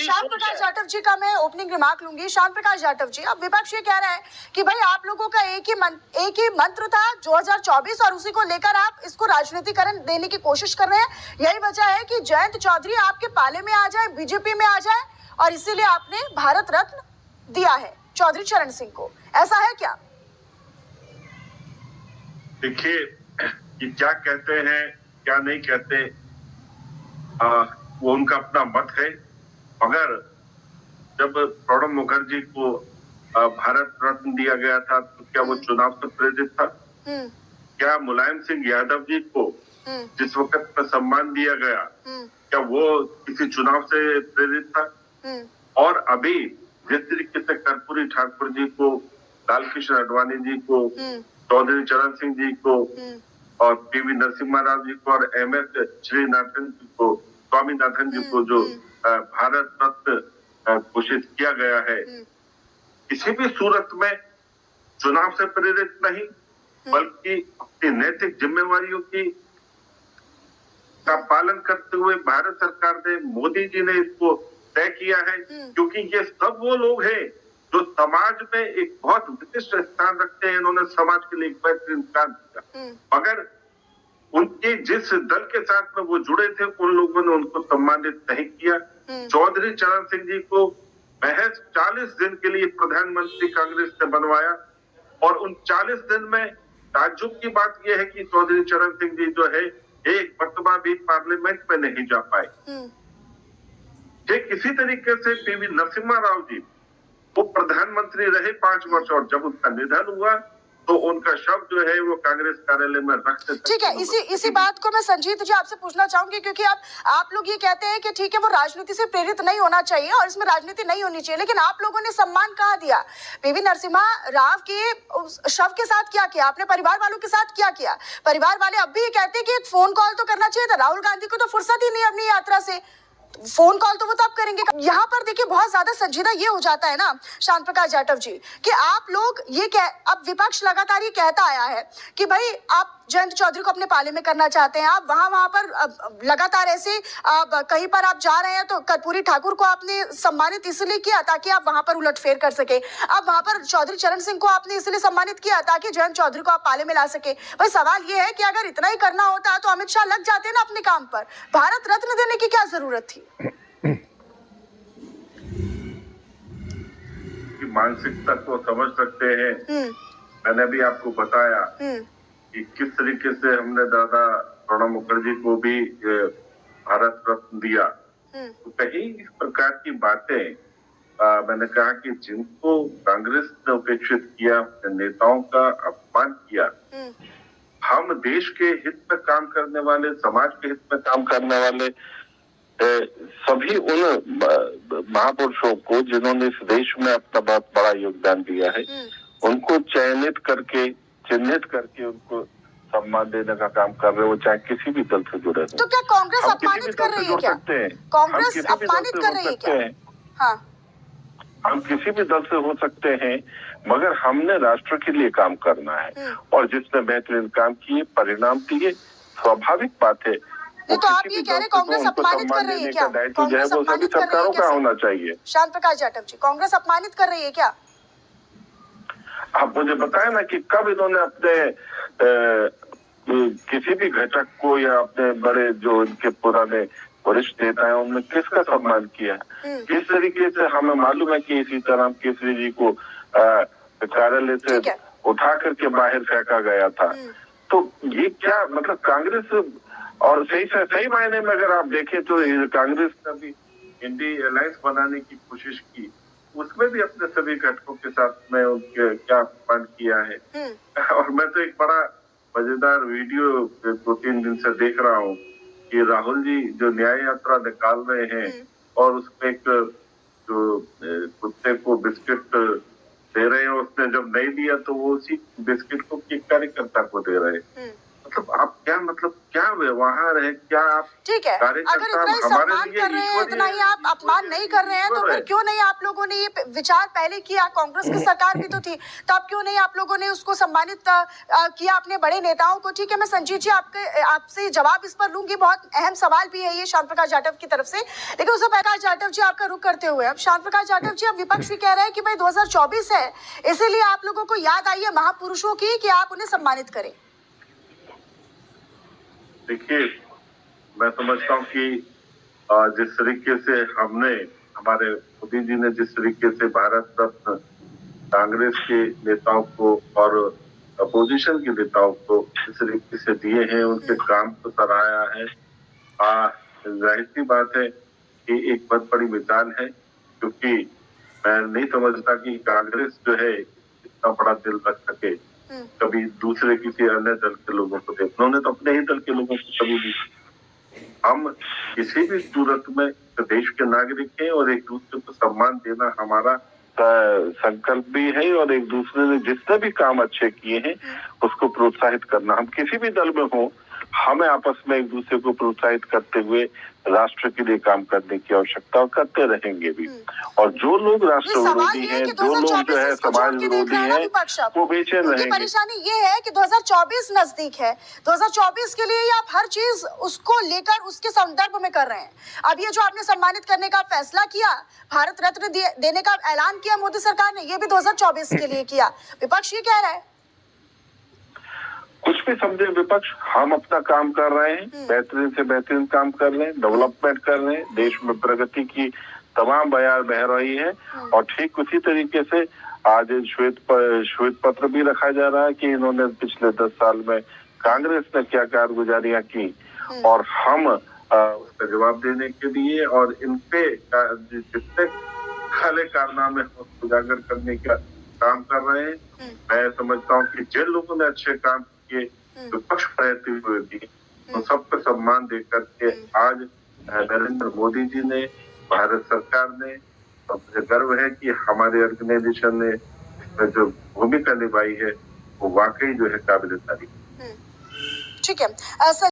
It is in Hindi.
श्याम प्रकाश जाटव जी का मैं ओपनिंग रिमार्क लूंगी। श्याम प्रकाश जाटव जी, अब विपक्ष ये कह रहा है कि भाई आप लोगों का एक ही मंत्र था 2024 और उसी को लेकर आप इसको राजनीतिकरण देने की कोशिश कर रहे हैं। यही वजह है कि जयंत चौधरी आपके पाले में आ जाए, बीजेपी में आ जाए, और इसीलिए आपने भारत रत्न दिया है चौधरी चरण सिंह को। ऐसा है क्या? देखिए, कि क्या कहते हैं क्या नहीं कहते, वो उनका अपना मत है। मगर जब प्रणब मुखर्जी को भारत रत्न दिया गया था तो क्या वो चुनाव से प्रेरित था? क्या मुलायम सिंह यादव जी को जिस वक्त पर सम्मान दिया गया क्या वो किसी चुनाव से प्रेरित था? और अभी जिस तरीके से कर्पूरी ठाकुर जी को, लालकृष्ण आडवाणी जी को, चौधरी चरण सिंह जी को और पीवी नरसिम्हा राव जी को और MS श्रीनाथन जी को, स्वामीनाथन जी को जो भारत रत्न घोषित किया गया है, किसी भी सूरत में चुनाव से प्रेरित नहीं बल्कि अपनी नैतिक जिम्मेवारियों का पालन करते हुए भारत सरकार ने, मोदी जी ने इसको तय किया है। क्योंकि ये सब वो लोग हैं जो समाज में एक बहुत विशिष्ट स्थान रखते हैं। इन्होंने समाज के लिए एक बेहतरीन काम किया, मगर उनके जिस दल के साथ में वो जुड़े थे उन लोगों ने उनको सम्मानित नहीं किया। चौधरी चरण सिंह जी को महज 40 दिन के लिए प्रधानमंत्री कांग्रेस ने बनवाया और उन 40 दिन में ताज्जुब की बात यह है कि चौधरी चरण सिंह जी जो है एक मरतबा भी पार्लियामेंट में नहीं जा पाए। ठीक इसी तरीके से पीवी नरसिम्हा राव जी वो प्रधानमंत्री रहे 5 वर्ष और जब उनका निधन हुआ तो उनका शव जो है वो कांग्रेस कार्यालय में रखते थे। ठीक है, इसी बात को मैं संजीत जी आपसे पूछना चाहूंगी, क्योंकि आप लोग ये कहते हैं कि ठीक है वो राजनीति से प्रेरित नहीं होना चाहिए और इसमें राजनीति नहीं होनी चाहिए, लेकिन आप लोगों ने सम्मान कहाँ दिया? पीवी नरसिम्हा राव के शव के साथ क्या किया? आपने परिवार वालों के साथ क्या किया? परिवार वाले अब भी ये कहते हैं कि फोन कॉल तो करना चाहिए था। राहुल गांधी को तो फुर्सत ही नहीं अपनी यात्रा से, फोन कॉल तो वो तब करेंगे। यहाँ पर देखिए बहुत ज्यादा संजीदा ये हो जाता है ना श्याम प्रकाश जाटव जी कि आप लोग अब विपक्ष लगातार ये कहता आया है कि भाई आप जयंत चौधरी को अपने पाले में करना चाहते हैं। आप वहां पर लगातार ऐसे कहीं पर आप जा रहे हैं तो कर्पूरी ठाकुर को आपने सम्मानित इसलिए किया ताकि आप वहां पर उलटफेर कर सके। अब वहां पर चौधरी चरण सिंह को आपने इसलिए सम्मानित किया ताकि जयंत चौधरी को आप पाले में ला सके। भाई सवाल ये है कि अगर इतना ही करना होता तो अमित शाह लग जाते ना अपने काम पर, भारत रत्न देने की क्या जरूरत थी? मानसिकता को समझ सकते हैं। मैंने भी आपको बताया कि किस तरीके से हमने दादा प्रणब मुखर्जी को भी भारत रत्न दिया। तो कहीं इस प्रकार की बातें मैंने कहा कि जिनको कांग्रेस ने उपेक्षित किया, नेताओं का अपमान किया, हम देश के हित में काम करने वाले, समाज के हित में काम करने वाले सभी उन महापुरुषों को जिन्होंने इस देश में अपना बहुत बड़ा योगदान दिया है, उनको चिन्हित करके उनको सम्मान देने का काम कर रहे हो, चाहे किसी भी दल से जुड़े हो। तो क्या कांग्रेस अपमानित कर रही है क्या? कांग्रेस अपमानित कर रही है क्या? हाँ, हम किसी भी दल से हो सकते हैं, मगर हमने राष्ट्र के लिए काम करना है और जिसने बेहतरीन काम किए, परिणाम दिए, स्वाभाविक बात है। तो आप ये कह रहे कांग्रेस अपमानित कर रही है क्या? कांग्रेस अपमानित कर रही है क्या? होना चाहिए। श्याम प्रकाश जाटव जी, कांग्रेस अपमानित कर रही है क्या? आप मुझे बताएं ना कि कब इन्होंने अपने किसी भी घटक को या अपने बड़े जो इनके पुराने वरिष्ठ नेता है उनमें किसका सम्मान किया? किस तरीके से हमें मालूम है कि सीताराम केसरी जी को कार्यालय से उठा करके बाहर फेंका गया था। तो ये क्या मतलब कांग्रेस, और सही मायने में अगर आप देखें तो कांग्रेस ने भी इंडी अलायंस बनाने की कोशिश की, उसमें भी अपने सभी घटकों के साथ में उनके क्या अपमान किया है। और मैं तो एक बड़ा मजेदार वीडियो 2-3 दिन से देख रहा हूँ कि राहुल जी जो न्याय यात्रा निकाल रहे हैं और उसमें एक जो कुत्ते को बिस्किट दे रहे हैं, उसने जब नहीं दिया तो वो उसी बिस्किट को एक कार्यकर्ता को दे रहे हैं। मतलब आप क्या व्यवहार है, क्या आप ठीक है, अगर कार्यकर्ता इतना ही हमारे सम्मान लिए कर रहे हैं, ईश्वर इतना ही आप अपमान नहीं कर रहे हैं, तो फिर क्यों नहीं आप लोगों ने ये विचार पहले किया? कांग्रेस की सरकार भी तो थी, तब क्यों नहीं आप लोगों ने उसको सम्मानित किया अपने बड़े नेताओं को? ठीक है, मैं संजीत जी आपसे जवाब इस पर लूंगी, बहुत अहम सवाल भी है ये श्याम प्रकाश जाटव की तरफ से, लेकिन उससे प्रकाश जाटव जी आपका रुख करते हुए अब श्याम प्रकाश जाटव जी, अब विपक्ष भी कह रहे हैं कि भाई 2024 है, इसीलिए आप लोगों को याद आई है महापुरुषों की कि आप उन्हें सम्मानित करें। देखिए, मैं समझता हूँ कि जिस तरीके से हमारे मोदी जी ने जिस तरीके से भारत रत्न कांग्रेस के नेताओं को और अपोजिशन के नेताओं को जिस तरीके से दिए हैं, उनके काम को सराहा है, जाहिर सी बात है कि एक बहुत बड़ी मिसाल है, क्योंकि मैं नहीं समझता कि कांग्रेस जो है इतना बड़ा दिल रख सके कभी दूसरे किसी अन्य दल के लोगों को। उन्होंने तो अपने ही दल के लोगों को कभी भी, हम किसी भी सूरत में देश के नागरिक हैं और एक दूसरे को सम्मान देना हमारा संकल्प भी है, और एक दूसरे ने जितने भी काम अच्छे किए हैं उसको प्रोत्साहित करना। हम किसी भी दल में हो, हमें आपस में एक दूसरे को प्रोत्साहित करते हुए राष्ट्र के लिए काम करने की आवश्यकता, और करते रहेंगे भी। और जो लोग राष्ट्र विरोधी हैं, जो लोग जो है समाज विरोधी हैं, वो बेचैन रहेंगे। परेशानी ये है कि 2024 नजदीक है, 2024 के लिए आप हर चीज उसको लेकर उसके संदर्भ में कर रहे हैं। अब ये जो आपने सम्मानित करने का फैसला किया, भारत रत्न देने का ऐलान किया मोदी सरकार ने, ये भी 2024 के लिए किया, विपक्ष ये कह रहा है। कुछ भी समझे विपक्ष, हम अपना काम कर रहे हैं, बेहतरीन से बेहतरीन काम कर रहे हैं, डेवलपमेंट कर रहे हैं, देश में प्रगति की तमाम बयार बह रही है। और ठीक उसी तरीके से आज श्वेत पत्र भी रखा जा रहा है कि इन्होंने पिछले 10 साल में कांग्रेस ने क्या कारगुजारियां की, और हम उसका जवाब देने के लिए और इनपे जितने खाले कारनामे उजागर करने का काम कर रहे हैं। मैं समझता हूँ कि जिन लोगों ने अच्छे काम किए, विपक्ष रहते हुए भी, उन सबको सम्मान देकर के आज नरेंद्र मोदी जी ने, भारत सरकार ने, मुझे गर्व है कि हमारे ऑर्गेनाइजेशन ने इसमें जो भूमिका निभाई है वो वाकई जो है काबिल तारीफ। ठीक है।